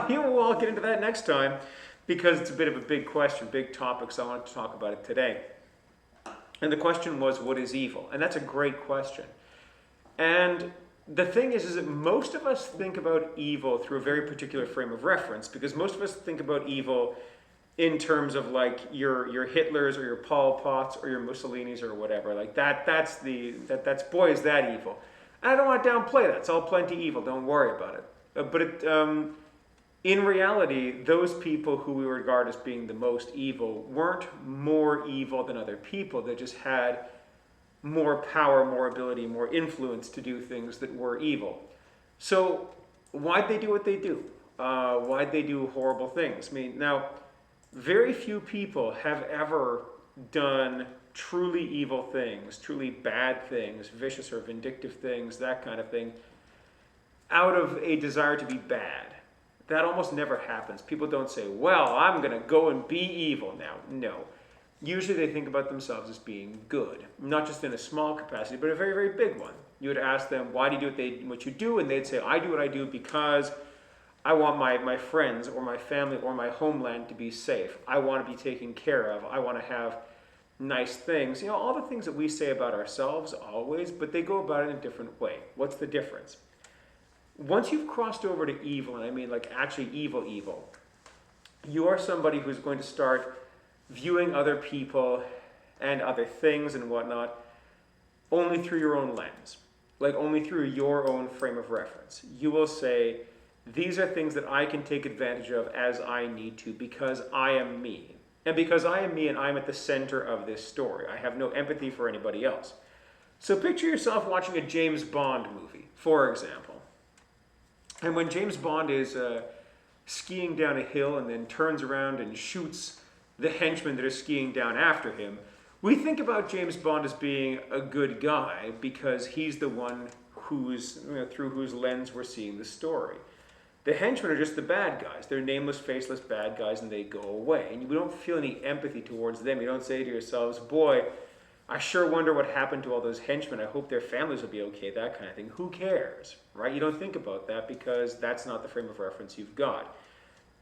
We'll get into that next time because it's a bit of a big question, big topic, so I wanted to talk about it today. And the question was, what is evil? And that's a great question. And the thing is that most of us think about evil through a very particular frame of reference, because most of us think about evil in terms of like your Hitlers or your Pol Pots or your Mussolinis or whatever. Like that's boy, is that evil. And I don't want to downplay that. It's all plenty evil. Don't worry about it. But in reality, those people who we regard as being the most evil weren't more evil than other people. They just had more power, more ability, more influence to do things that were evil. So why'd they do what they do? Why'd they do horrible things? I mean, now, very few people have ever done truly evil things, truly bad things, vicious or vindictive things, that kind of thing, out of a desire to be bad. That almost never happens. People don't say, well, I'm going to go and be evil now. No. Usually they think about themselves as being good, not just in a small capacity, but a very, very big one. You would ask them, why do you do what you do? And they'd say, I do what I do because I want my friends or my family or my homeland to be safe. I want to be taken care of. I want to have nice things. You know, all the things that we say about ourselves always, but they go about it in a different way. What's the difference? Once you've crossed over to evil, and I mean like actually evil, you are somebody who's going to start viewing other people and other things and whatnot only through your own lens, like only through your own frame of reference. You will say, these are things that I can take advantage of as I need to because I am me. And because I am me and I'm at the center of this story. I have no empathy for anybody else. So picture yourself watching a James Bond movie, for example. And when James Bond is skiing down a hill and then turns around and shoots the henchmen that are skiing down after him, we think about James Bond as being a good guy because he's the one through whose lens we're seeing the story. The henchmen are just the bad guys. They're nameless, faceless bad guys, and they go away. And you don't feel any empathy towards them. You don't say to yourselves, boy, I sure wonder what happened to all those henchmen. I hope their families will be okay, that kind of thing. Who cares, right? You don't think about that because that's not the frame of reference you've got.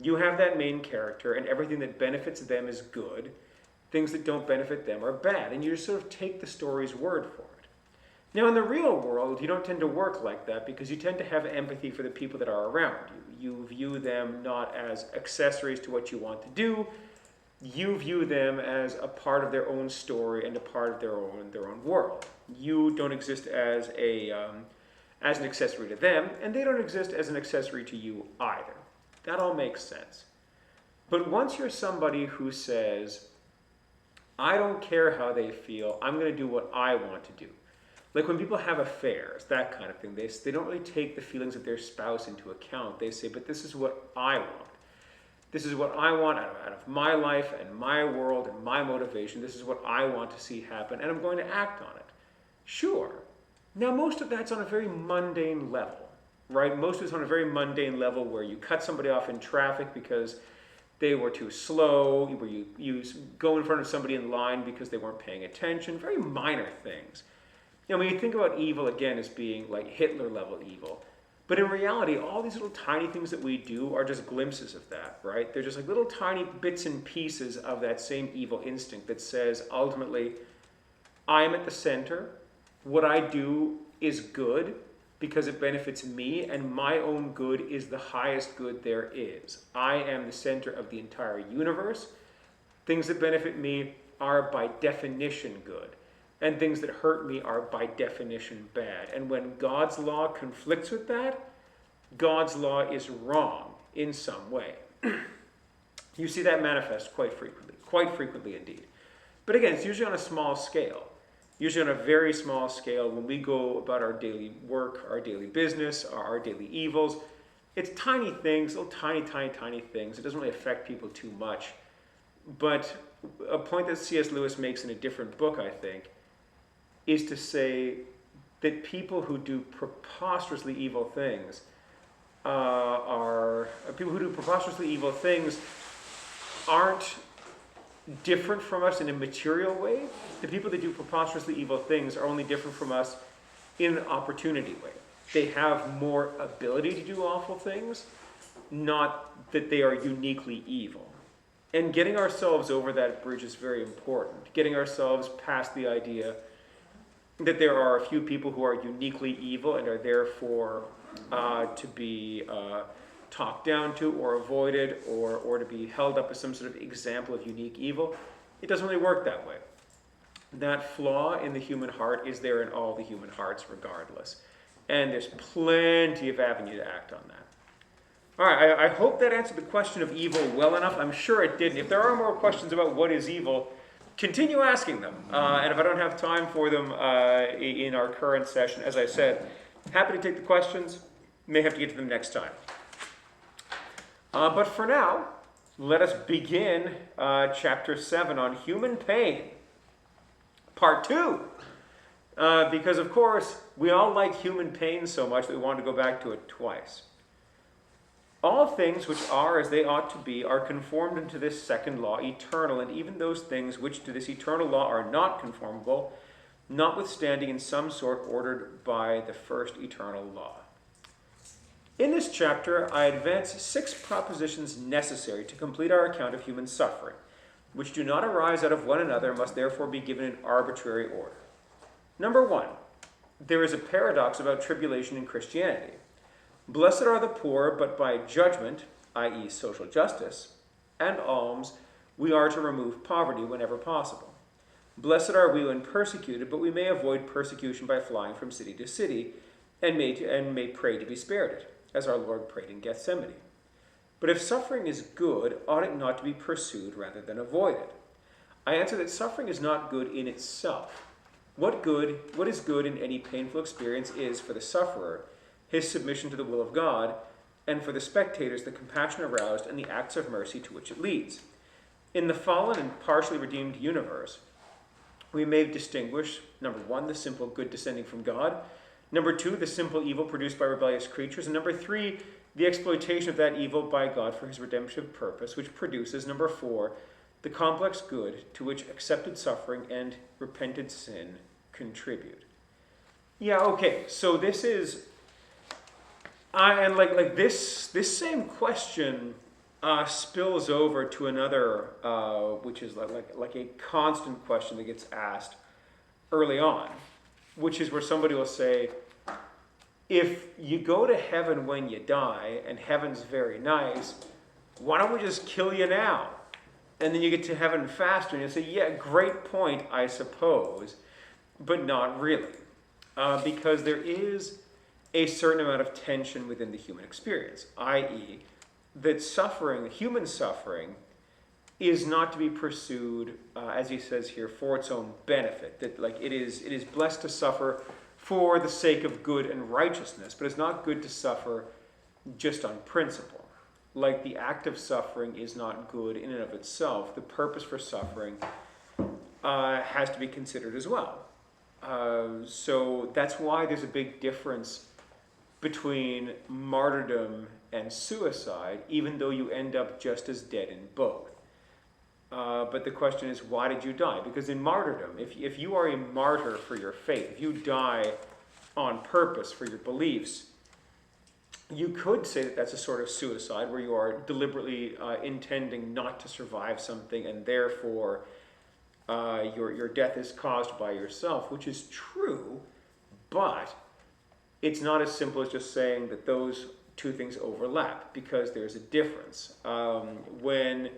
You have that main character, and everything that benefits them is good. Things that don't benefit them are bad. And you just sort of take the story's word for it. Now, in the real world, you don't tend to work like that because you tend to have empathy for the people that are around you. You view them not as accessories to what you want to do. You view them as a part of their own story and a part of their own world. You don't exist as an accessory to them, and they don't exist as an accessory to you either. That all makes sense. But once you're somebody who says, I don't care how they feel, I'm going to do what I want to do. Like when people have affairs, that kind of thing, they don't really take the feelings of their spouse into account. They say, but this is what I want. This is what I want out of my life and my world and my motivation. This is what I want to see happen, and I'm going to act on it. Sure. Now, most of that's on a very mundane level, right? Most of it's on a very mundane level where you cut somebody off in traffic because they were too slow, where you go in front of somebody in line because they weren't paying attention. Very minor things. You know, when you think about evil, again, as being like Hitler-level evil, but in reality, all these little tiny things that we do are just glimpses of that, right? They're just like little tiny bits and pieces of that same evil instinct that says, ultimately, I'm at the center. What I do is good because it benefits me, and my own good is the highest good there is. I am the center of the entire universe. Things that benefit me are by definition good. And things that hurt me are by definition bad. And when God's law conflicts with that, God's law is wrong in some way. You see that manifest quite frequently indeed. But again, it's usually on a small scale. Usually on a very small scale when we go about our daily work, our daily business, our daily evils. It's tiny things, little tiny things. It doesn't really affect people too much. But a point that C.S. Lewis makes in a different book, I think, is to say that people who do preposterously evil things aren't different from us in a material way. The people that do preposterously evil things are only different from us in an opportunity way. They have more ability to do awful things, not that they are uniquely evil. And getting ourselves over that bridge is very important. Getting ourselves past the idea that there are a few people who are uniquely evil and are therefore to be talked down to or avoided or to be held up as some sort of example of unique evil. It doesn't really work that way. That flaw in the human heart is there in all the human hearts regardless. And there's plenty of avenue to act on that. All right, I hope that answered the question of evil well enough. I'm sure it didn't. If there are more questions about what is evil, continue asking them. And if I don't have time for them in our current session, as I said, happy to take the questions. May have to get to them next time. But for now, let us begin chapter 7 on human pain. Part 2. Because, of course, we all like human pain so much that we want to go back to it twice. All things which are as they ought to be are conformed unto this second law, eternal, and even those things which to this eternal law are not conformable, notwithstanding in some sort ordered by the first eternal law. In this chapter, I advance 6 propositions necessary to complete our account of human suffering, which do not arise out of one another, must therefore be given in arbitrary order. Number 1, there is a paradox about tribulation in Christianity. Blessed are the poor, but by judgment, i.e. social justice, and alms, we are to remove poverty whenever possible. Blessed are we when persecuted, but we may avoid persecution by flying from city to city, and may pray to be spared it, as our Lord prayed in Gethsemane. But if suffering is good, ought it not to be pursued rather than avoided? I answer that suffering is not good in itself. What is good in any painful experience is, for the sufferer, his submission to the will of God, and for the spectators, the compassion aroused and the acts of mercy to which it leads. In the fallen and partially redeemed universe, we may distinguish, number 1, the simple good descending from God, number 2, the simple evil produced by rebellious creatures, and number 3, the exploitation of that evil by God for his redemptive purpose, which produces, number 4, the complex good to which accepted suffering and repented sin contribute. Yeah, okay, so this is... and this same question spills over to another, which is like a constant question that gets asked early on, which is where somebody will say, if you go to heaven when you die, and heaven's very nice, why don't we just kill you now? And then you get to heaven faster, and you say, yeah, great point, I suppose, but not really. Because there is a certain amount of tension within the human experience, i.e. that suffering, human suffering, is not to be pursued, as he says here, for its own benefit. That it is blessed to suffer for the sake of good and righteousness, but it's not good to suffer just on principle. Like the act of suffering is not good in and of itself. The purpose for suffering has to be considered as well. So that's why there's a big difference between martyrdom and suicide, even though you end up just as dead in both. But the question is, why did you die? Because in martyrdom, if you are a martyr for your faith, if you die on purpose for your beliefs, you could say that that's a sort of suicide, where you are deliberately intending not to survive something, and therefore your death is caused by yourself, which is true, but it's not as simple as just saying that those two things overlap, because there's a difference. When,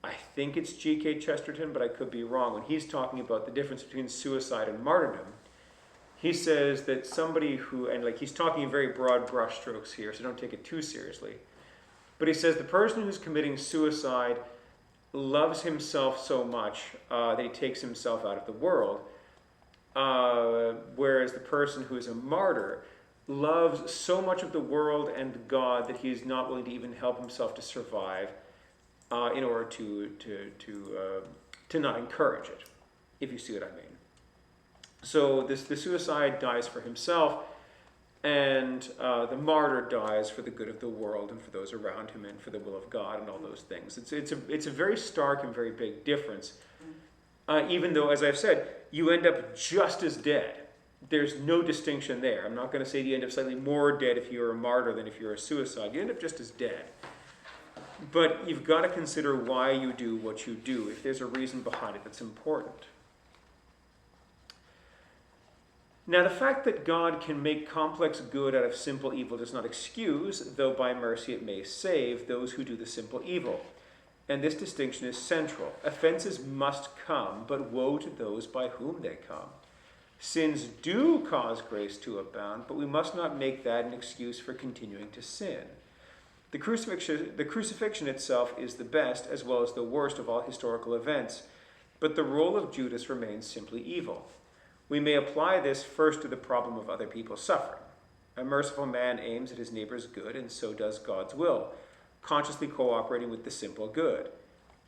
I think it's G.K. Chesterton, but I could be wrong, when he's talking about the difference between suicide and martyrdom, he says that somebody who, and he's talking in very broad brushstrokes here, so don't take it too seriously, but he says the person who's committing suicide loves himself so much that he takes himself out of the world, whereas the person who is a martyr loves so much of the world and God that he is not willing to even help himself to survive in order to not encourage it, if you see what I mean. So the suicide dies for himself, and the martyr dies for the good of the world and for those around him and for the will of God and all those things. It's a very stark and very big difference. Even though, as I've said, you end up just as dead. There's no distinction there. I'm not going to say you end up slightly more dead if you're a martyr than if you're a suicide. You end up just as dead. But you've got to consider why you do what you do, if there's a reason behind it that's important. Now, the fact that God can make complex good out of simple evil does not excuse, though by mercy it may save, those who do the simple evil. And this distinction is central. Offenses must come, but woe to those by whom they come. Sins do cause grace to abound, but we must not make that an excuse for continuing to sin. The crucifixion itself is the best as well as the worst of all historical events, but the role of Judas remains simply evil. We may apply this first to the problem of other people suffering. A merciful man aims at his neighbor's good, and so does God's will, consciously cooperating with the simple good.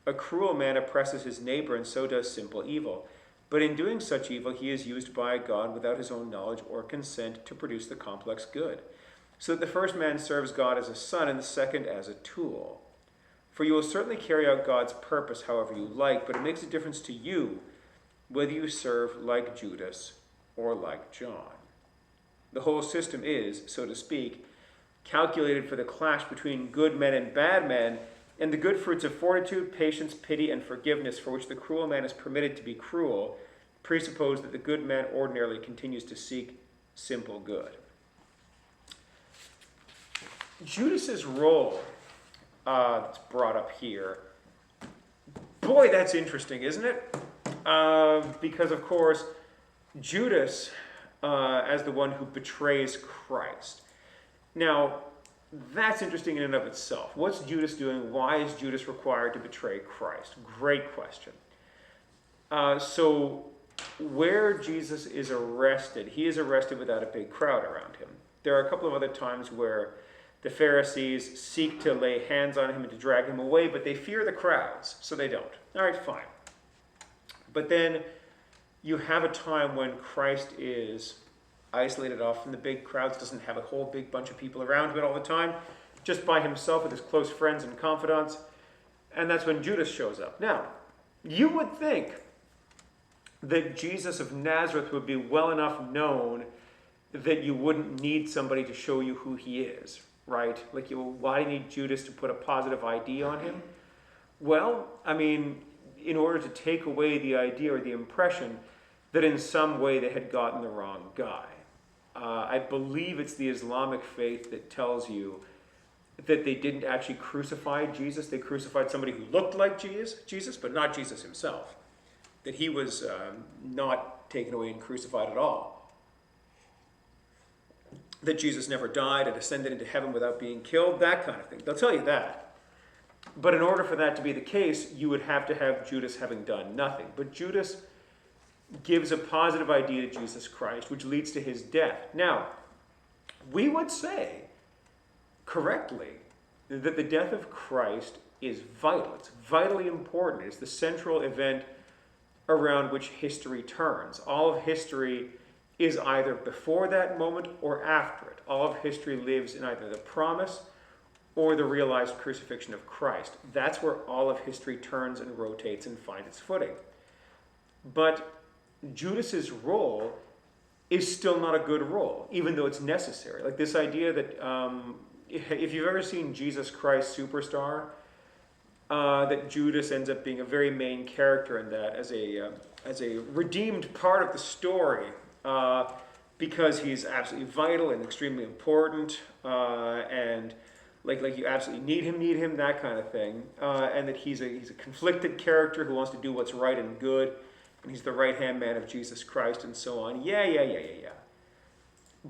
A cruel man oppresses his neighbor, and so does simple evil. But in doing such evil, he is used by God without his own knowledge or consent to produce the complex good. So that the first man serves God as a son, and the second as a tool. For you will certainly carry out God's purpose however you like, but it makes a difference to you whether you serve like Judas or like John. The whole system is, so to speak, calculated for the clash between good men and bad men, and the good fruits of fortitude, patience, pity, and forgiveness for which the cruel man is permitted to be cruel presuppose that the good man ordinarily continues to seek simple good. Judas's role that's brought up here, boy, that's interesting, isn't it? Because, of course, Judas, as the one who betrays Christ. Now, that's interesting in and of itself. What's Judas doing? Why is Judas required to betray Christ? Great question. So, where Jesus is arrested, he is arrested without a big crowd around him. There are a couple of other times where the Pharisees seek to lay hands on him and to drag him away, but they fear the crowds, so they don't. All right, fine. But then you have a time when Christ is isolated off from the big crowds, doesn't have a whole big bunch of people around him all the time, just by himself with his close friends and confidants, and that's when Judas shows up. Now, you would think that Jesus of Nazareth would be well enough known that you wouldn't need somebody to show you who he is, right? Like, why do you need Judas to put a positive ID on him? Well, I mean, in order to take away the idea or the impression that in some way they had gotten the wrong guy. I believe it's the Islamic faith that tells you that they didn't actually crucify Jesus. They crucified somebody who looked like Jesus, but not Jesus himself. That he was not taken away and crucified at all. That Jesus never died and ascended into heaven without being killed, that kind of thing. They'll tell you that. But in order for that to be the case, you would have to have Judas having done nothing. But Judas gives a positive idea to Jesus Christ, which leads to his death. Now, we would say, correctly, that the death of Christ is vital. It's vitally important. It's the central event around which history turns. All of history is either before that moment or after it. All of history lives in either the promise or the realized crucifixion of Christ. That's where all of history turns and rotates and finds its footing. But Judas's role is still not a good role, even though it's necessary. Like this idea that if you've ever seen Jesus Christ Superstar, that Judas ends up being a very main character in that as a redeemed part of the story, because he's absolutely vital and extremely important, and like you absolutely need him, that kind of thing, and that he's a conflicted character who wants to do what's right and good, and he's the right-hand man of Jesus Christ and so on. Yeah.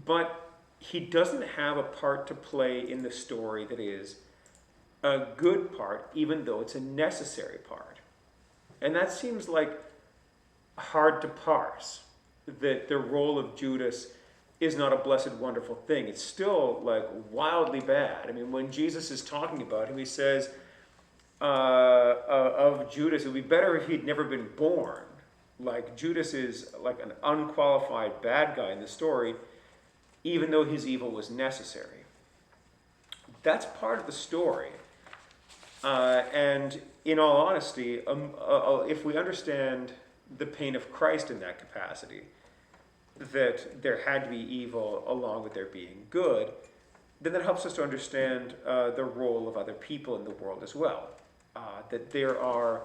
But he doesn't have a part to play in the story that is a good part, even though it's a necessary part. And that seems like hard to parse, that the role of Judas is not a blessed, wonderful thing. It's still like wildly bad. I mean, when Jesus is talking about him, he says of Judas, it would be better if he'd never been born. Like Judas is like an unqualified bad guy in the story, even though his evil was necessary. That's part of the story. And in all honesty, if we understand the pain of Christ in that capacity, that there had to be evil along with there being good, then that helps us to understand the role of other people in the world as well. That there are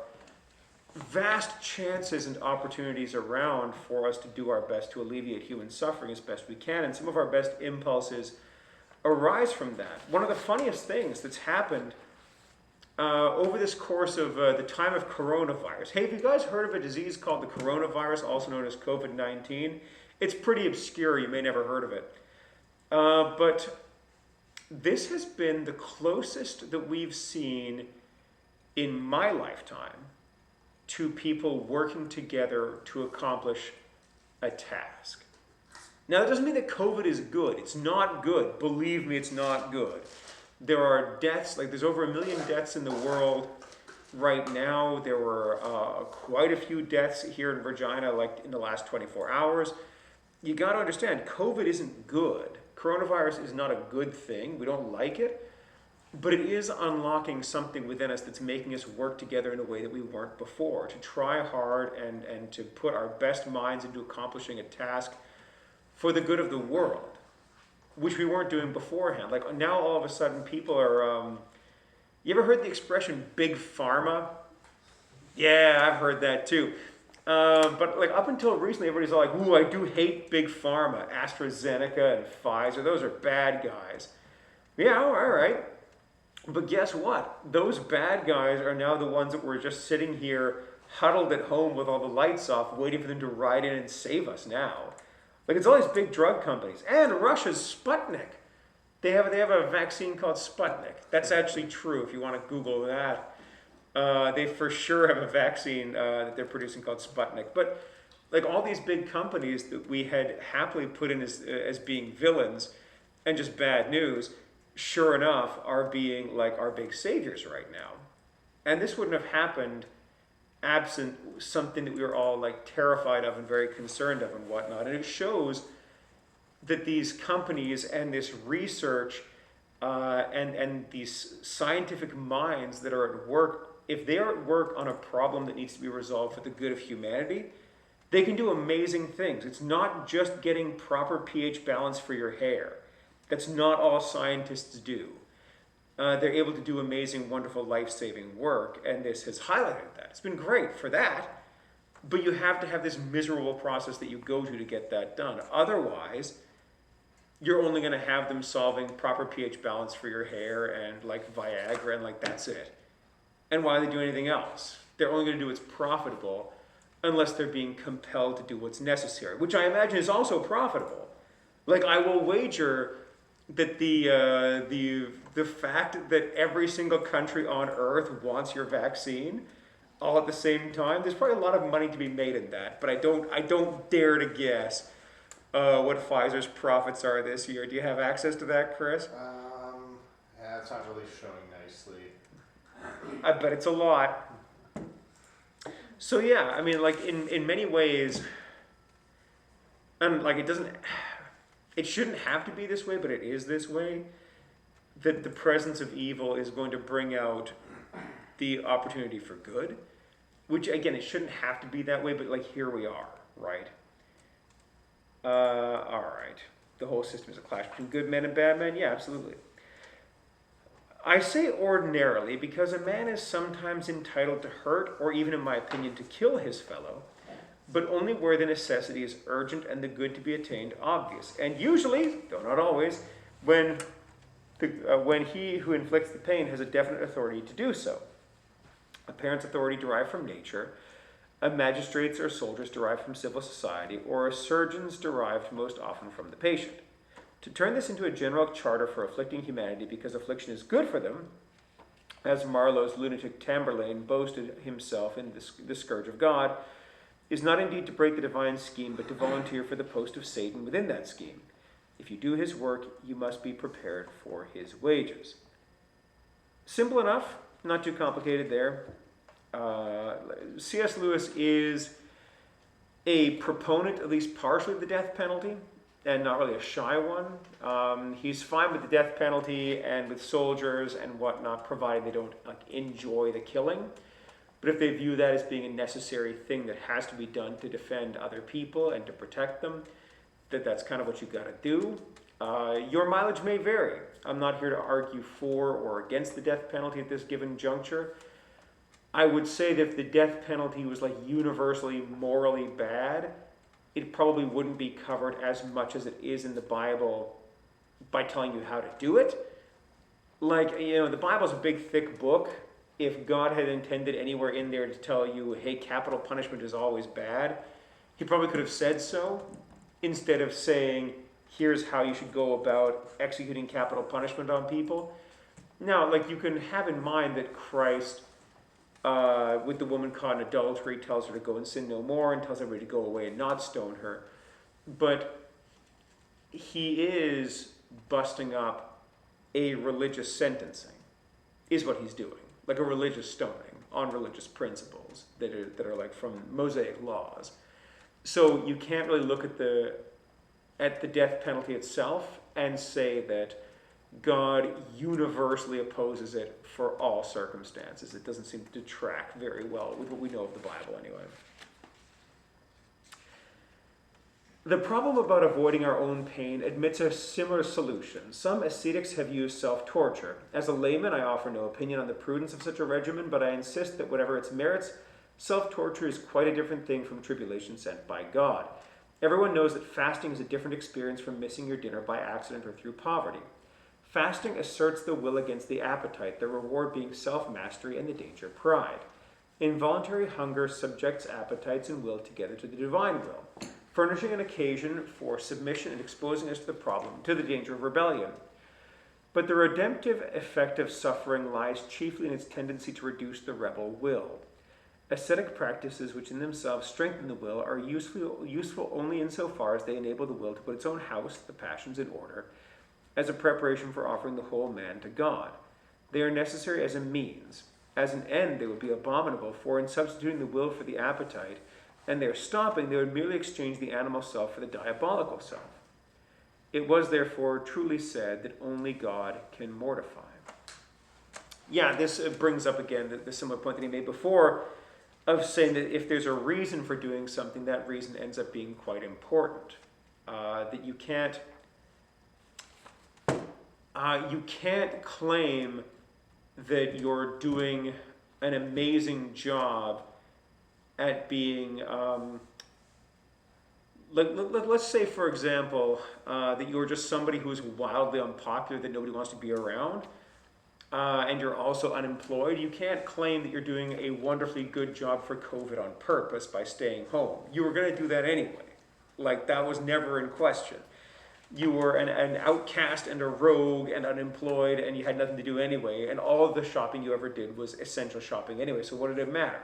vast chances and opportunities around for us to do our best to alleviate human suffering as best we can, and some of our best impulses arise from that. One of the funniest things that's happened over this course of the time of coronavirus. Hey, have you guys heard of a disease called the coronavirus, also known as COVID-19? It's pretty obscure, you may never heard of it. But this has been the closest that we've seen in my lifetime to people working together to accomplish a task. Now, that doesn't mean that COVID is good. It's not good. Believe me, it's not good. There are deaths, like there's over 1 million deaths in the world right now. There were quite a few deaths here in Virginia, like in the last 24 hours. You got to understand, COVID isn't good. Coronavirus is not a good thing. We don't like it. But it is unlocking something within us that's making us work together in a way that we weren't before, to try hard and to put our best minds into accomplishing a task for the good of the world, which we weren't doing beforehand. Like now all of a sudden people are, you ever heard the expression big pharma? Yeah, I've heard that too. But like up until recently, everybody's all like, ooh, I do hate big pharma. AstraZeneca and Pfizer, those are bad guys. Yeah, all right. But guess what? Those bad guys are now the ones that were just sitting here huddled at home with all the lights off, waiting for them to ride in and save us now. Like it's all these big drug companies. And Russia's Sputnik. They have a vaccine called Sputnik. That's actually true if you want to Google that. They for sure have a vaccine that they're producing called Sputnik. But like all these big companies that we had happily put in as being villains and just bad news, sure enough, are being like our big saviors right now. And this wouldn't have happened absent something that we were all like terrified of and very concerned of and whatnot. And it shows that these companies and this research and these scientific minds that are at work, if they are at work on a problem that needs to be resolved for the good of humanity, they can do amazing things. It's not just getting proper pH balance for your hair. That's not all scientists do. They're able to do amazing, wonderful, life-saving work, and this has highlighted that. It's been great for that, but you have to have this miserable process that you go to get that done. Otherwise, you're only going to have them solving proper pH balance for your hair and like Viagra and like that's it. And why do they do anything else? They're only going to do what's profitable unless they're being compelled to do what's necessary, which I imagine is also profitable. Like I will wager that the fact that every single country on earth wants your vaccine all at the same time, there's probably a lot of money to be made in that, but I don't dare to guess what Pfizer's profits are this year. Do you have access to that, Chris? Yeah, it's not really showing nicely. I bet it's a lot. So yeah, I mean, like in many ways, and like it shouldn't have to be this way, but it is this way, that the presence of evil is going to bring out the opportunity for good, which again, it shouldn't have to be that way, but like here we are, right? All right. The whole system is a clash between good men and bad men? Yeah, absolutely. I say ordinarily because a man is sometimes entitled to hurt, or even in my opinion, to kill his fellow, but only where the necessity is urgent and the good to be attained obvious. And usually, though not always, when he who inflicts the pain has a definite authority to do so. A parent's authority derived from nature, a magistrate's or soldier's derived from civil society, or a surgeon's derived most often from the patient. To turn this into a general charter for afflicting humanity because affliction is good for them, as Marlowe's lunatic Tamburlaine boasted himself in The Scourge of God, is not indeed to break the divine scheme, but to volunteer for the post of Satan within that scheme. If you do his work, you must be prepared for his wages. Simple enough, not too complicated there. C.S. Lewis is a proponent, at least partially, of the death penalty, and not really a shy one. He's fine with the death penalty and with soldiers and whatnot, provided they don't enjoy the killing. But if they view that as being a necessary thing that has to be done to defend other people and to protect them, that's kind of what you got to do. Your mileage may vary. I'm not here to argue for or against the death penalty at this given juncture. I would say that if the death penalty was like universally morally bad, it probably wouldn't be covered as much as it is in the Bible by telling you how to do it. Like, the Bible's a big, thick book. If God had intended anywhere in there to tell you, hey, capital punishment is always bad, he probably could have said so instead of saying, here's how you should go about executing capital punishment on people. Now, like, you can have in mind that Christ, with the woman caught in adultery, tells her to go and sin no more and tells everybody to go away and not stone her. But he is busting up a religious sentencing, is what he's doing. Like a religious stoning on religious principles that are like from Mosaic laws. So you can't really look at the death penalty itself and say that God universally opposes it for all circumstances. It doesn't seem to track very well with what we know of the Bible anyway. The problem about avoiding our own pain admits a similar solution. Some ascetics have used self-torture. As a layman, I offer no opinion on the prudence of such a regimen, but I insist that whatever its merits, self-torture is quite a different thing from tribulation sent by God. Everyone knows that fasting is a different experience from missing your dinner by accident or through poverty. Fasting asserts the will against the appetite, the reward being self-mastery and the danger pride. Involuntary hunger subjects appetites and will together to the divine will, furnishing an occasion for submission and exposing us to the problem, to the danger of rebellion. But the redemptive effect of suffering lies chiefly in its tendency to reduce the rebel will. Ascetic practices which in themselves strengthen the will are useful only insofar as they enable the will to put its own house, the passions, in order, as a preparation for offering the whole man to God. They are necessary as a means. As an end they would be abominable, for in substituting the will for the appetite, and their stopping, they would merely exchange the animal self for the diabolical self. It was therefore truly said that only God can mortify. Yeah, this brings up again the similar point that he made before of saying that if there's a reason for doing something, that reason ends up being quite important. That you can't claim that you're doing an amazing job at being, let's say, for example, that you're just somebody who is wildly unpopular that nobody wants to be around, and you're also unemployed. You can't claim that you're doing a wonderfully good job for COVID on purpose by staying home. You were going to do that anyway. Like, that was never in question. You were an outcast and a rogue and unemployed, and you had nothing to do anyway, and all of the shopping you ever did was essential shopping anyway, so what did it matter?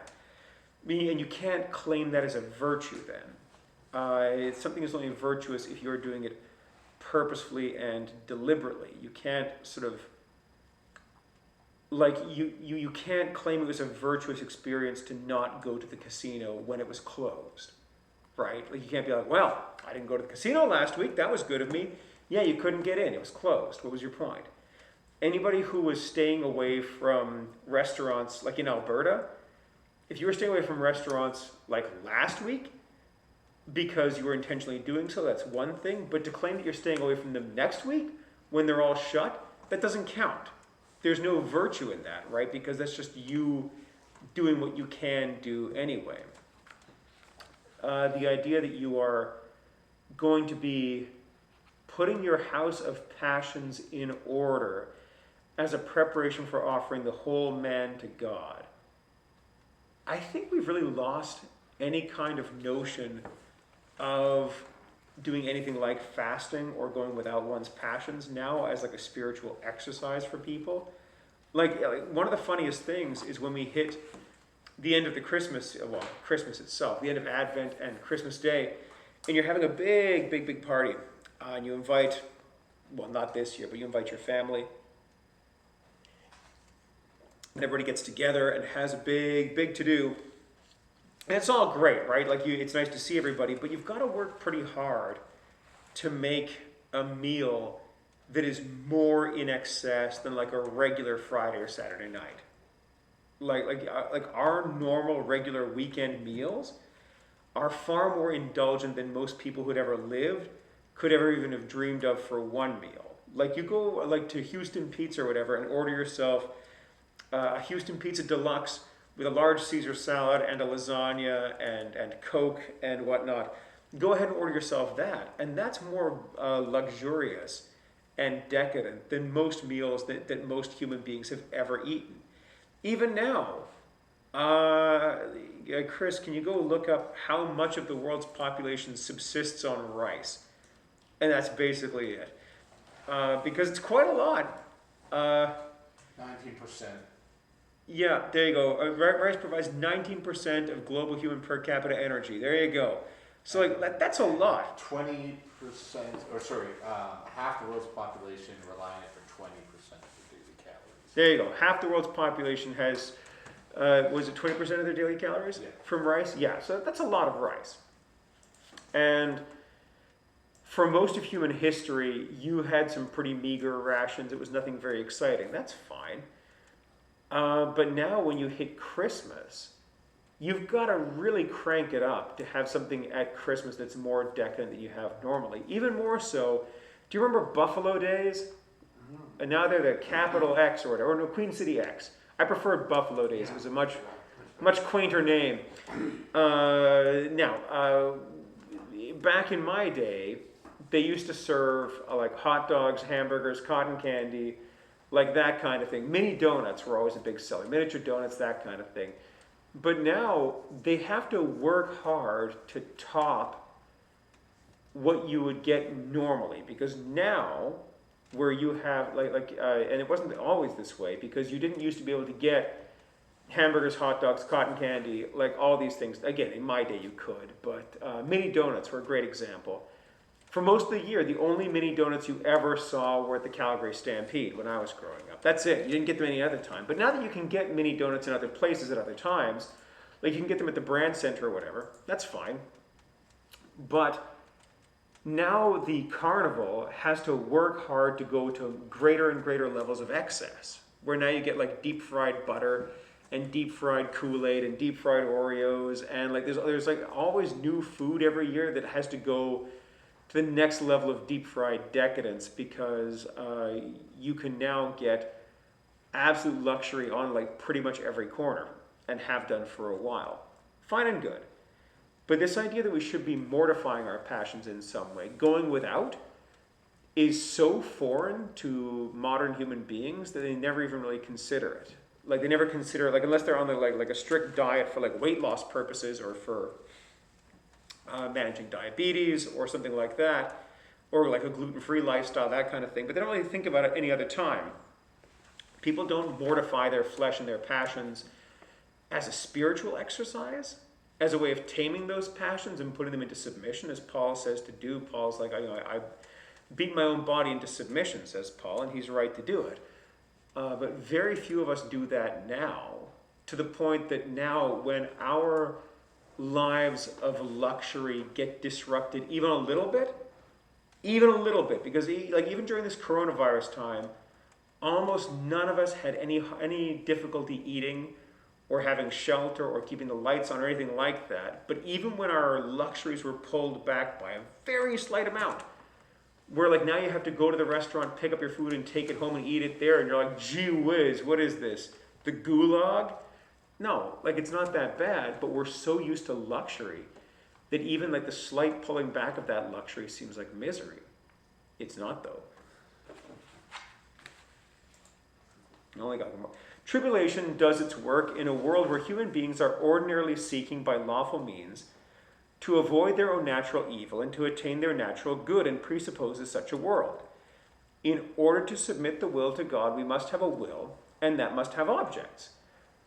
And you can't claim that as a virtue then. Something is only virtuous if you're doing it purposefully and deliberately. You can't sort of, like, you can't claim it was a virtuous experience to not go to the casino when it was closed, right? Like, you can't be like, well, I didn't go to the casino last week, that was good of me. Yeah, you couldn't get in, it was closed. What was your point? Anybody who was staying away from restaurants, like in Alberta, if you were staying away from restaurants like last week because you were intentionally doing so, that's one thing. But to claim that you're staying away from them next week when they're all shut, that doesn't count. There's no virtue in that, right? Because that's just you doing what you can do anyway. The idea that you are going to be putting your house of passions in order as a preparation for offering the whole man to God. I think we've really lost any kind of notion of doing anything like fasting or going without one's passions now as like a spiritual exercise for people. Like one of the funniest things is when we hit the end of the Christmas itself, the end of Advent and Christmas Day, and you're having a big party, and you invite, well, not this year, but you invite your family, and everybody gets together and has a big to-do. And it's all great, right? Like, it's nice to see everybody, but you've got to work pretty hard to make a meal that is more in excess than like a regular Friday or Saturday night. Like our normal regular weekend meals are far more indulgent than most people who'd ever lived could ever even have dreamed of for one meal. Like you go like to Houston Pizza or whatever and order yourself a Houston Pizza Deluxe with a large Caesar salad and a lasagna and Coke and whatnot. Go ahead and order yourself that. And that's more luxurious and decadent than most meals that most human beings have ever eaten. Even now, Chris, can you go look up how much of the world's population subsists on rice? And that's basically it. Because it's quite a lot. 19%. Yeah, there you go. Rice provides 19% of global human per capita energy. There you go. So like that's a lot. 20%, half the world's population rely on it for 20% of their daily calories. There you go. Half the world's population has, was it 20% of their daily calories from rice? Yeah, so that's a lot of rice. And for most of human history, you had some pretty meager rations. It was nothing very exciting. That's fine. But now when you hit Christmas, you've got to really crank it up to have something at Christmas that's more decadent than you have normally. Even more so, do you remember Buffalo Days? And now they're the Capital X or whatever, or no, Queen City X. I preferred Buffalo Days. It was a much quainter name. Back in my day, they used to serve like hot dogs, hamburgers, cotton candy, like that kind of thing. Mini donuts were always a big seller. Miniature donuts, that kind of thing. But now they have to work hard to top what you would get normally, because now where you have and it wasn't always this way, because you didn't used to be able to get hamburgers, hot dogs, cotton candy, like all these things. Again, in my day you could, but mini donuts were a great example. For most of the year, the only mini donuts you ever saw were at the Calgary Stampede when I was growing up. That's it. You didn't get them any other time. But now that you can get mini donuts in other places at other times, like you can get them at the Brand Center or whatever, that's fine. But now the carnival has to work hard to go to greater and greater levels of excess, where now you get like deep fried butter and deep fried Kool-Aid and deep fried Oreos, and like there's like always new food every year that has to go to the next level of deep fried decadence, because you can now get absolute luxury on like pretty much every corner, and have done for a while. Fine and good. But this idea that we should be mortifying our passions in some way, going without, is so foreign to modern human beings that they never even really consider it. Like they never consider, like unless they're on like a strict diet for like weight loss purposes or for managing diabetes or something like that, or like a gluten-free lifestyle, that kind of thing. But they don't really think about it any other time. People don't mortify their flesh and their passions as a spiritual exercise, as a way of taming those passions and putting them into submission, as Paul says to do. Paul's like, I beat my own body into submission, says Paul, and he's right to do it. But very few of us do that now, to the point that now when our lives of luxury get disrupted even a little bit, because like even during this coronavirus time, almost none of us had any difficulty eating or having shelter or keeping the lights on or anything like that. But even when our luxuries were pulled back by a very slight amount, where like now you have to go to the restaurant, pick up your food and take it home and eat it there, and you're like, gee whiz, what is this? The gulag? No, like it's not that bad, but we're so used to luxury that even like the slight pulling back of that luxury seems like misery. It's not though. Only got one more. Tribulation does its work in a world where human beings are ordinarily seeking by lawful means to avoid their own natural evil and to attain their natural good, and presupposes such a world. In order to submit the will to God, we must have a will, and that must have objects.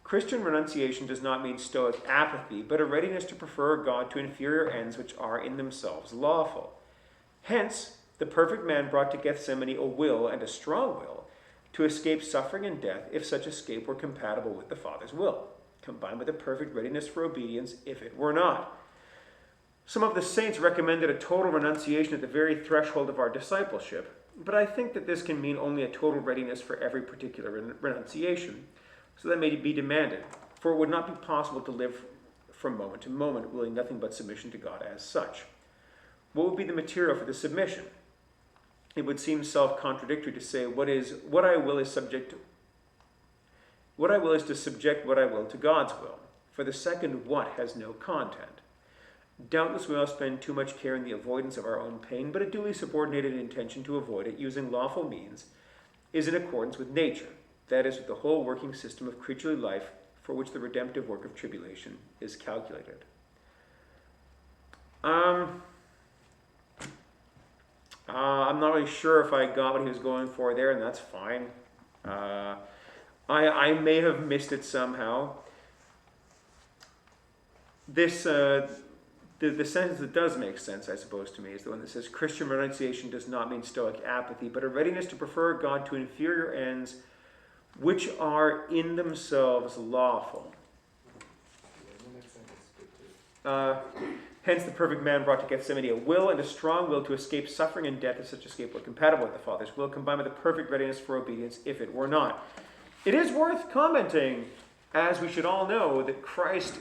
Christian renunciation does not mean stoic apathy, but a readiness to prefer God to inferior ends which are in themselves lawful. Hence, the perfect man brought to Gethsemane a will, and a strong will, to escape suffering and death, if such escape were compatible with the Father's will, combined with a perfect readiness for obedience if it were not. Some of the saints recommended a total renunciation at the very threshold of our discipleship, but I think that this can mean only a total readiness for every particular renunciation, so that may be demanded, for it would not be possible to live from moment to moment, willing nothing but submission to God as such. what would be the material for the submission? It would seem self-contradictory to say what I will is to subject what I will to God's will, for the second what has no content. Doubtless we all spend too much care in the avoidance of our own pain, but a duly subordinated intention to avoid it using lawful means is in accordance with nature, that is, with the whole working system of creaturely life for which the redemptive work of tribulation is calculated. I'm not really sure if I got what he was going for there, and that's fine. I may have missed it somehow. This the sentence that does make sense, I suppose, to me, is the one that says Christian renunciation does not mean Stoic apathy, but a readiness to prefer God to inferior ends which are in themselves lawful. Hence the perfect man brought to Gethsemane a will and a strong will to escape suffering and death, if such escape were compatible with the Father's will, combined with a perfect readiness for obedience if it were not. It is worth commenting, as we should all know, that Christ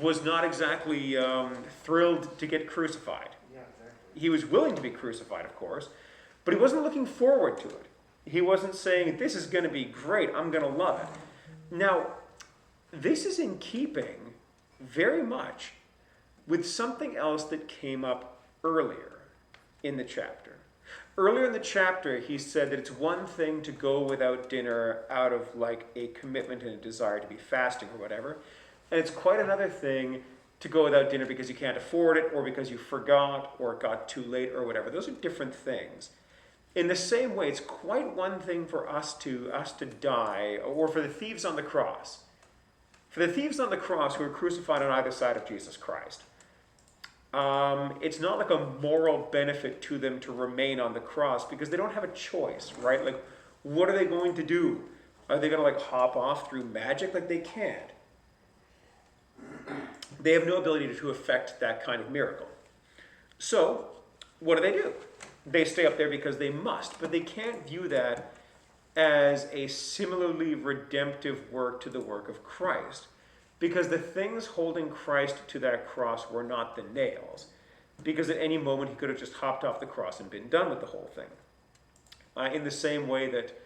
was not exactly thrilled to get crucified. Yeah, exactly. He was willing to be crucified, of course, but he wasn't looking forward to it. He wasn't saying, this is going to be great, I'm going to love it. Now, this is in keeping very much with something else that came up earlier in the chapter. Earlier in the chapter, he said that it's one thing to go without dinner out of like a commitment and a desire to be fasting or whatever, and it's quite another thing to go without dinner because you can't afford it or because you forgot or it got too late or whatever. Those are different things. In the same way, it's quite one thing for us to die, or for the thieves on the cross. For the thieves on the cross who were crucified on either side of Jesus Christ, it's not like a moral benefit to them to remain on the cross because they don't have a choice, right? Like, what are they going to do? Are they going to like hop off through magic? Like, they can't. They have no ability to effect that kind of miracle. So, what do? They stay up there because they must, but they can't view that as a similarly redemptive work to the work of Christ, because the things holding Christ to that cross were not the nails, because at any moment he could have just hopped off the cross and been done with the whole thing. In the same way that,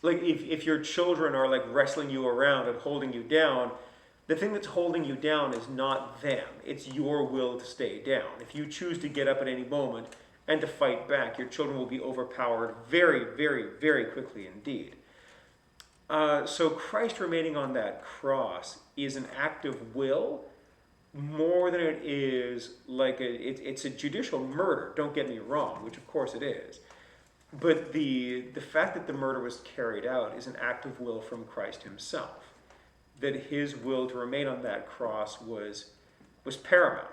like if your children are like wrestling you around and holding you down, the thing that's holding you down is not them. It's your will to stay down. If you choose to get up at any moment and to fight back, your children will be overpowered very, very, very quickly indeed. So Christ remaining on that cross is an act of will more than it is like it's a judicial murder, don't get me wrong, which of course it is. But the fact that the murder was carried out is an act of will from Christ himself. That his will to remain on that cross was paramount.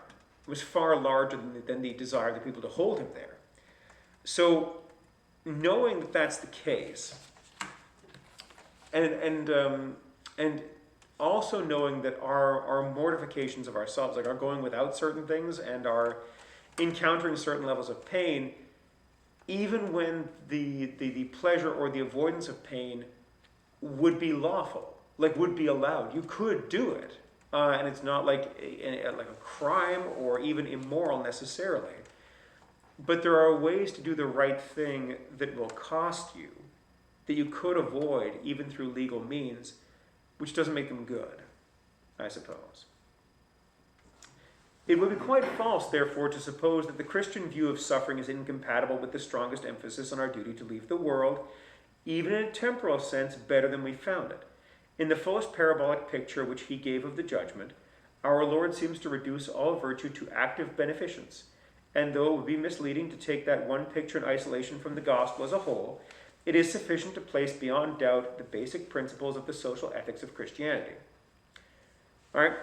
It was far larger than the desire of the people to hold him there. So, knowing that that's the case, and also knowing that our mortifications of ourselves, like our going without certain things and our encountering certain levels of pain, even when the pleasure or the avoidance of pain would be lawful, like would be allowed. You could do it. And it's not like a crime or even immoral necessarily. But there are ways to do the right thing that will cost you, that you could avoid even through legal means, which doesn't make them good, I suppose. It would be quite false, therefore, to suppose that the Christian view of suffering is incompatible with the strongest emphasis on our duty to leave the world, even in a temporal sense, better than we found it. In the fullest parabolic picture which he gave of the judgment, our Lord seems to reduce all virtue to active beneficence, and though it would be misleading to take that one picture in isolation from the gospel as a whole, it is sufficient to place beyond doubt the basic principles of the social ethics of Christianity. All right,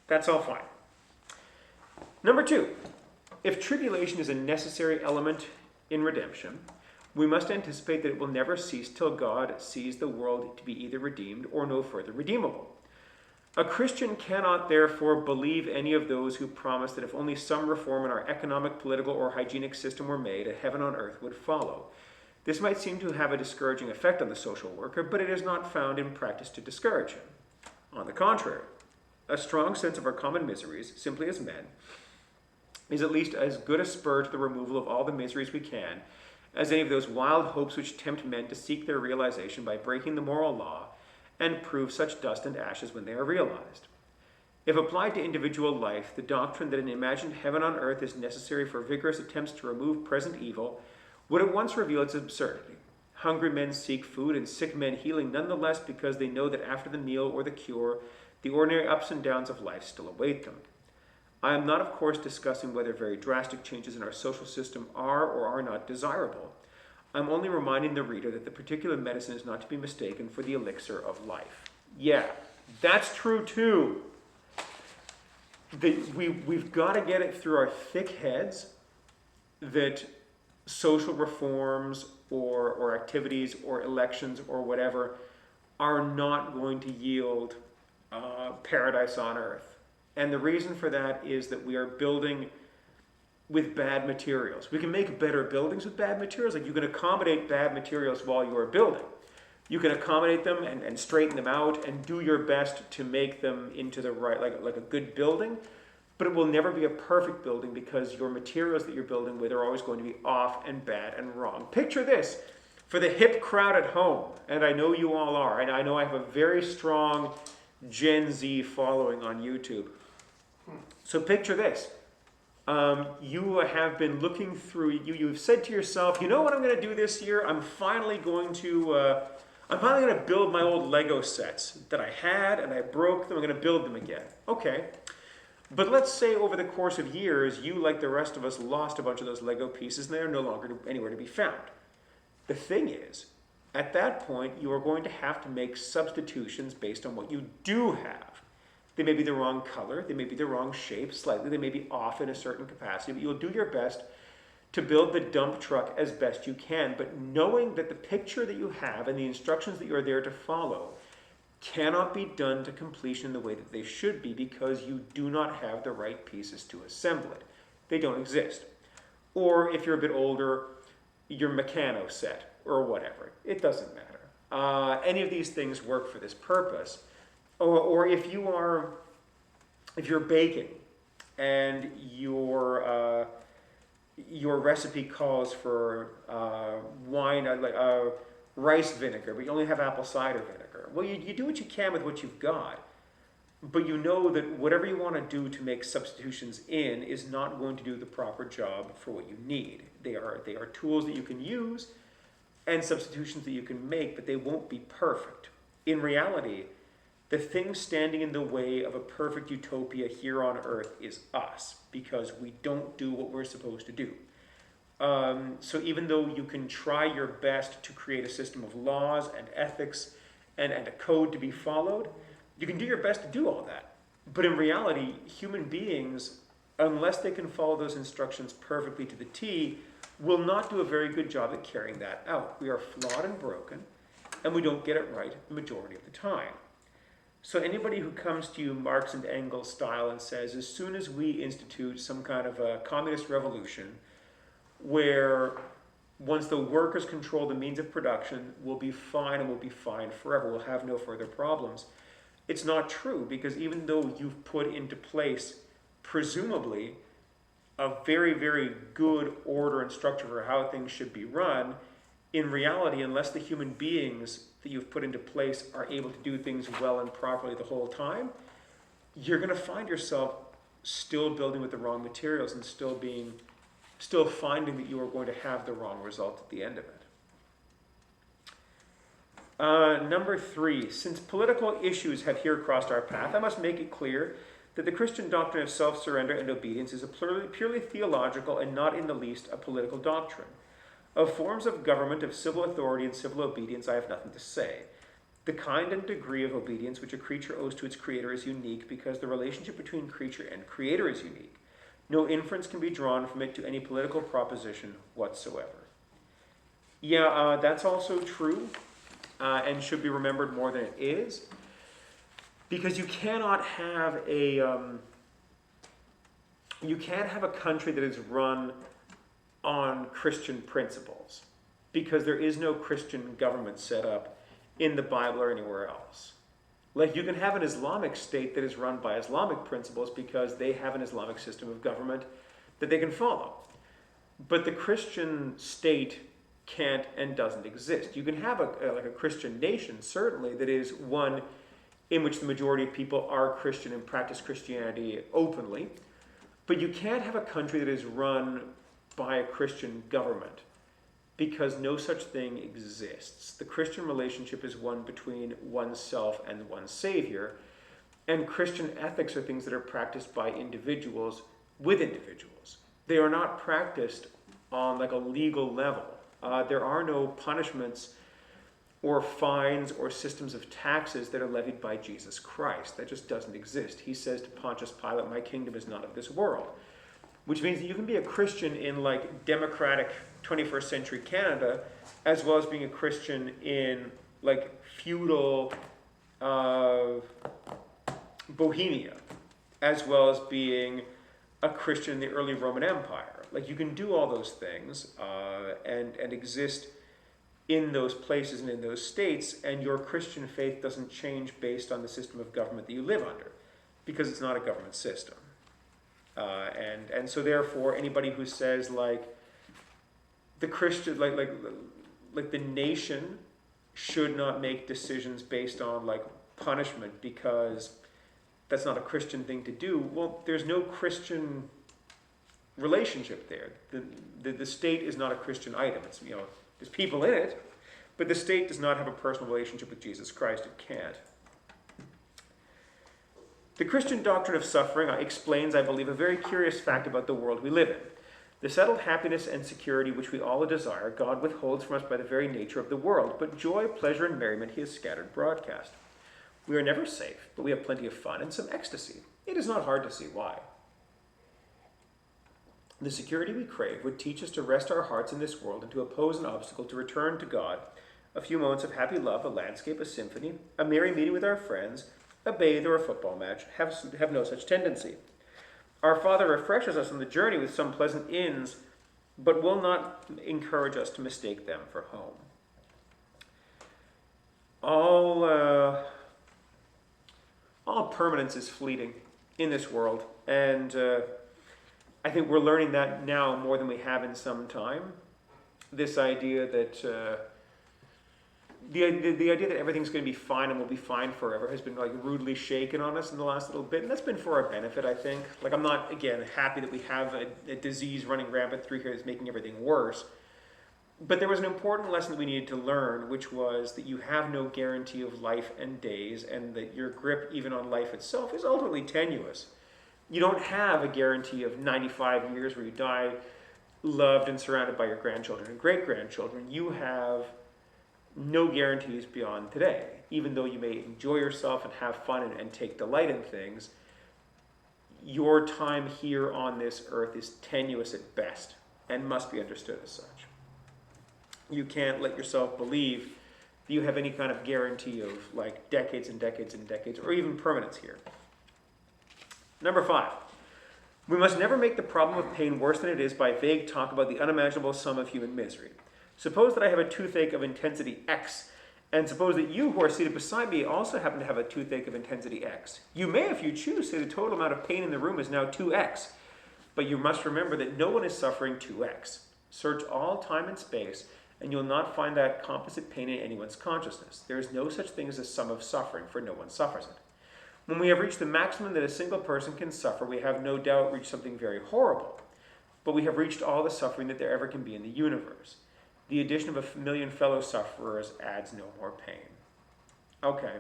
that's all fine. Number 2, if tribulation is a necessary element in redemption, we must anticipate that it will never cease till God sees the world to be either redeemed or no further redeemable. A Christian cannot therefore believe any of those who promise that if only some reform in our economic, political, or hygienic system were made, a heaven on earth would follow. This might seem to have a discouraging effect on the social worker, but it is not found in practice to discourage him. On the contrary, a strong sense of our common miseries, simply as men, is at least as good a spur to the removal of all the miseries we can as any of those wild hopes which tempt men to seek their realization by breaking the moral law and prove such dust and ashes when they are realized. If applied to individual life, the doctrine that an imagined heaven on earth is necessary for vigorous attempts to remove present evil would at once reveal its absurdity. Hungry men seek food and sick men healing nonetheless because they know that after the meal or the cure, the ordinary ups and downs of life still await them. I am not, of course, discussing whether very drastic changes in our social system are or are not desirable. I'm only reminding the reader that the particular medicine is not to be mistaken for the elixir of life. Yeah, that's true too. We've got to get it through our thick heads that social reforms or activities or elections or whatever are not going to yield paradise on earth. And the reason for that is that we are building with bad materials. We can make better buildings with bad materials. Like, you can accommodate bad materials while you are building. You can accommodate them and straighten them out and do your best to make them into the right, like a good building. But it will never be a perfect building because your materials that you're building with are always going to be off and bad and wrong. Picture this for the hip crowd at home, and I know you all are, and I know I have a very strong Gen Z following on YouTube. So picture this. You have been looking through, you've said to yourself, you know what I'm going to do this year? I'm finally going to build my old Lego sets that I had and I broke them. I'm going to build them again. Okay. But let's say over the course of years, you, like the rest of us, lost a bunch of those Lego pieces and they are no longer anywhere to be found. The thing is, at that point, you are going to have to make substitutions based on what you do have. They may be the wrong color, they may be the wrong shape slightly, they may be off in a certain capacity, but you'll do your best to build the dump truck as best you can, but knowing that the picture that you have and the instructions that you are there to follow cannot be done to completion in the way that they should be because you do not have the right pieces to assemble it. They don't exist. Or if you're a bit older, your Meccano set or whatever. It doesn't matter. Any of these things work for this purpose. Or if you're baking and your recipe calls for rice vinegar, but you only have apple cider vinegar. Well, you do what you can with what you've got, but you know that whatever you want to do to make substitutions in is not going to do the proper job for what you need. They are tools that you can use and substitutions that you can make, but they won't be perfect. In reality, the thing standing in the way of a perfect utopia here on earth is us, because we don't do what we're supposed to do. So even though you can try your best to create a system of laws and ethics and a code to be followed, you can do your best to do all that. But in reality, human beings, unless they can follow those instructions perfectly to the T, will not do a very good job at carrying that out. We are flawed and broken, and we don't get it right the majority of the time. So anybody who comes to you Marx and Engels style and says, as soon as we institute some kind of a communist revolution where once the workers control the means of production, we'll be fine and we'll be fine forever, we'll have no further problems. It's not true, because even though you've put into place, presumably, a very, very good order and structure for how things should be run, in reality, unless the human beings that you've put into place are able to do things well and properly the whole time, you're going to find yourself still building with the wrong materials and still finding that you are going to have the wrong result at the end of it. Number 3, since political issues have here crossed our path, I must make it clear that the Christian doctrine of self-surrender and obedience is a purely theological and not in the least a political doctrine. Of forms of government, of civil authority and civil obedience, I have nothing to say. The kind and degree of obedience which a creature owes to its creator is unique because the relationship between creature and creator is unique. No inference can be drawn from it to any political proposition whatsoever. Yeah, that's also true and should be remembered more than it is, because you cannot have a country that is run on Christian principles, because there is no Christian government set up in the Bible or anywhere else. Like you can have an Islamic state that is run by Islamic principles because they have an Islamic system of government that they can follow. But the Christian state can't and doesn't exist. You can have a Christian nation, certainly, that is one in which the majority of people are Christian and practice Christianity openly. But you can't have a country that is run by a Christian government because no such thing exists. The Christian relationship is one between oneself and one's Savior, and Christian ethics are things that are practiced by individuals with individuals. They are not practiced on like a legal level. There are no punishments or fines or systems of taxes that are levied by Jesus Christ. That just doesn't exist. He says to Pontius Pilate, "My kingdom is not of this world." Which means that you can be a Christian in like democratic 21st century Canada, as well as being a Christian in like feudal Bohemia, as well as being a Christian in the early Roman Empire. Like you can do all those things and exist in those places and in those states, and your Christian faith doesn't change based on the system of government that you live under, because it's not a government system. And so therefore, anybody who says like the Christian, like the nation should not make decisions based on like punishment because that's not a Christian thing to do. Well, there's no Christian relationship there. The state is not a Christian item. It's, you know, there's people in it, but the state does not have a personal relationship with Jesus Christ. It can't. The Christian doctrine of suffering explains, I believe, a very curious fact about the world we live in. The settled happiness and security which we all desire, God withholds from us by the very nature of the world, but joy, pleasure, and merriment he has scattered broadcast. We are never safe, but we have plenty of fun and some ecstasy. It is not hard to see why. The security we crave would teach us to rest our hearts in this world and to oppose an obstacle to return to God. A few moments of happy love, a landscape, a symphony, a merry meeting with our friends, a bathe or a football match have no such tendency. Our Father refreshes us on the journey with some pleasant inns, but will not encourage us to mistake them for home. All permanence is fleeting in this world, and I think we're learning that now more than we have in some time. This idea that the idea that everything's going to be fine and will be fine forever has been like rudely shaken on us in the last little bit, and that's been for our benefit, I think. Like, I'm not, again, happy that we have a disease running rampant through here that's making everything worse. But there was an important lesson that we needed to learn, which was that you have no guarantee of life and days, and that your grip even on life itself is ultimately tenuous. You don't have a guarantee of 95 years where you die loved and surrounded by your grandchildren and great-grandchildren. You have no guarantees beyond today. Even though you may enjoy yourself and have fun and take delight in things, your time here on this earth is tenuous at best and must be understood as such. You can't let yourself believe that you have any kind of guarantee of like decades and decades and decades, or even permanence here. Number 5, we must never make the problem of pain worse than it is by vague talk about the unimaginable sum of human misery. Suppose that I have a toothache of intensity X, and suppose that you who are seated beside me also happen to have a toothache of intensity X. You may, if you choose, say the total amount of pain in the room is now 2X, but you must remember that no one is suffering 2X. Search all time and space, and you'll not find that composite pain in anyone's consciousness. There is no such thing as a sum of suffering, for no one suffers it. When we have reached the maximum that a single person can suffer, we have no doubt reached something very horrible. But we have reached all the suffering that there ever can be in the universe. The addition of a million fellow sufferers adds no more pain. Okay.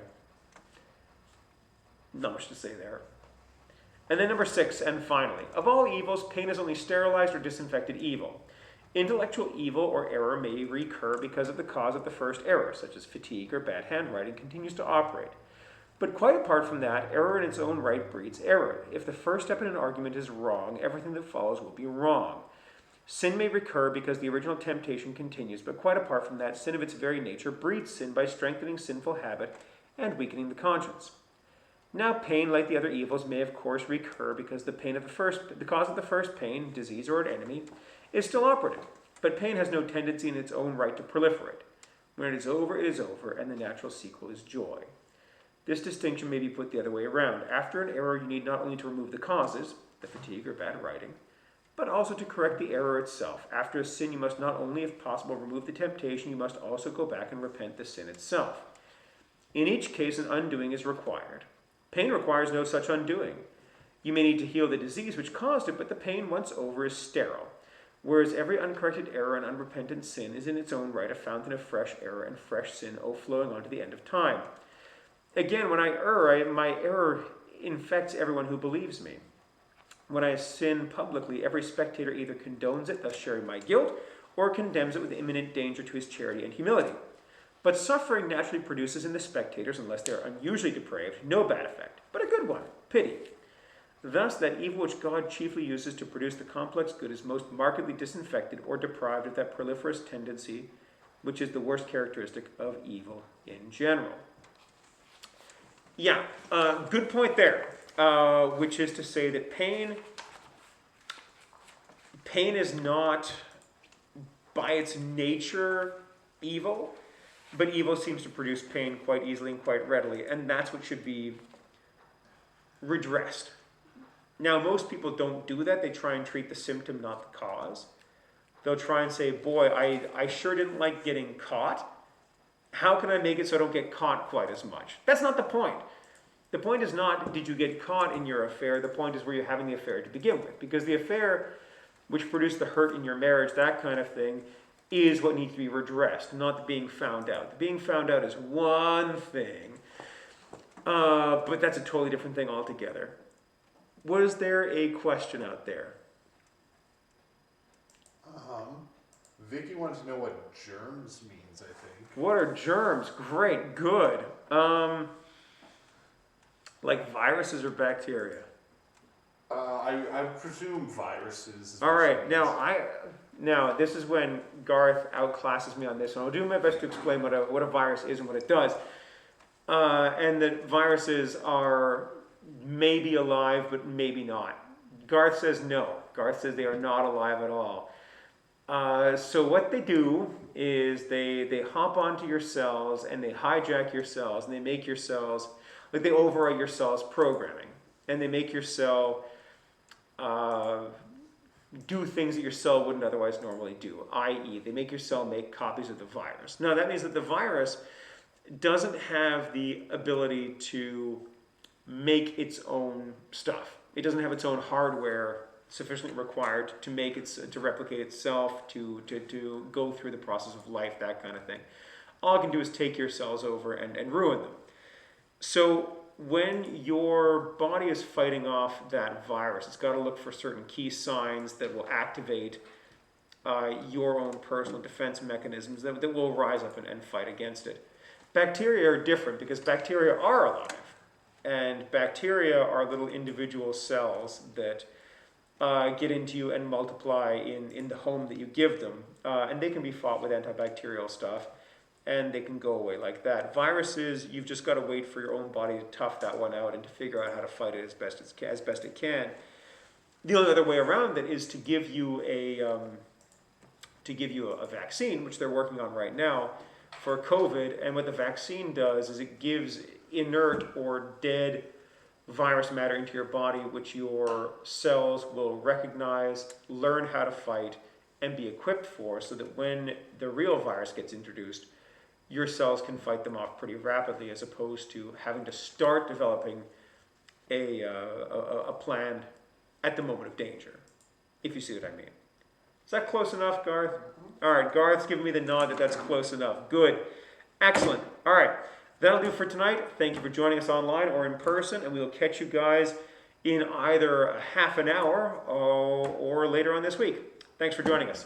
Not much to say there. And then number 6, and finally, of all evils, pain is only sterilized or disinfected evil. Intellectual evil or error may recur because of the cause of the first error, such as fatigue or bad handwriting, continues to operate. But quite apart from that, error in its own right breeds error. If the first step in an argument is wrong, everything that follows will be wrong. Sin may recur because the original temptation continues, but quite apart from that, sin of its very nature breeds sin by strengthening sinful habit and weakening the conscience. Now pain, like the other evils, may of course recur because the cause of the first pain, disease or an enemy, is still operative, but pain has no tendency in its own right to proliferate. When it is over, and the natural sequel is joy. This distinction may be put the other way around. After an error, you need not only to remove the causes, the fatigue or bad writing, but also to correct the error itself. After a sin, you must not only, if possible, remove the temptation, you must also go back and repent the sin itself. In each case, an undoing is required. Pain requires no such undoing. You may need to heal the disease which caused it, but the pain once over is sterile. Whereas every uncorrected error and unrepentant sin is in its own right a fountain of fresh error and fresh sin, flowing on to the end of time. Again, when I err, my error infects everyone who believes me. When I sin publicly, every spectator either condones it, thus sharing my guilt, or condemns it with imminent danger to his charity and humility. But suffering naturally produces in the spectators, unless they are unusually depraved, no bad effect, but a good one, pity. Thus, that evil which God chiefly uses to produce the complex good is most markedly disinfected or deprived of that proliferous tendency, which is the worst characteristic of evil in general. Yeah, good point there, which is to say that pain is not by its nature evil, but evil seems to produce pain quite easily and quite readily, and that's what should be redressed. Now, most people don't do that. They try and treat the symptom, not the cause. They'll try and say, boy, I sure didn't like getting caught. How can I make it so I don't get caught quite as much? That's not the point. The point is not, did you get caught in your affair? The point is, were you having the affair to begin with? Because the affair, which produced the hurt in your marriage, that kind of thing, is what needs to be redressed, not the being found out. The being found out is one thing, but that's a totally different thing altogether. Was there a question out there? Vicky wants to know what germs means, I think. What are germs? Great, good. Like viruses or bacteria? I presume viruses. All right, now this is when Garth outclasses me on this, and I'll do my best to explain what a virus is and what it does. And that viruses are maybe alive, but maybe not. Garth says no. Garth says they are not alive at all. So what they do is they hop onto your cells and they hijack your cells and they make your cells, like they override your cell's programming. And they make your cell do things that your cell wouldn't otherwise normally do, i.e. they make your cell make copies of the virus. Now that means that the virus doesn't have the ability to make its own stuff. It doesn't have its own hardware sufficiently required to make to replicate itself, to go through the process of life, that kind of thing. All it can do is take your cells over and ruin them. So when your body is fighting off that virus, it's got to look for certain key signs that will activate your own personal defense mechanisms that will rise up and fight against it. Bacteria are different because bacteria are alive. And bacteria are little individual cells that get into you and multiply in the home that you give them. And they can be fought with antibacterial stuff, and they can go away like that. Viruses, you've just got to wait for your own body to tough that one out and to figure out how to fight it as best it can. The only other way around it is to give you a vaccine, which they're working on right now for COVID. And what the vaccine does is it gives inert or dead virus matter into your body, which your cells will recognize, learn how to fight, and be equipped for, so that when the real virus gets introduced, your cells can fight them off pretty rapidly, as opposed to having to start developing a plan at the moment of danger, if you see what I mean. Is that close enough, Garth? All right, Garth's giving me the nod that that's close enough. Good. Excellent. All right. That'll do for tonight. Thank you for joining us online or in person, and we'll catch you guys in either a half an hour or later on this week. Thanks for joining us.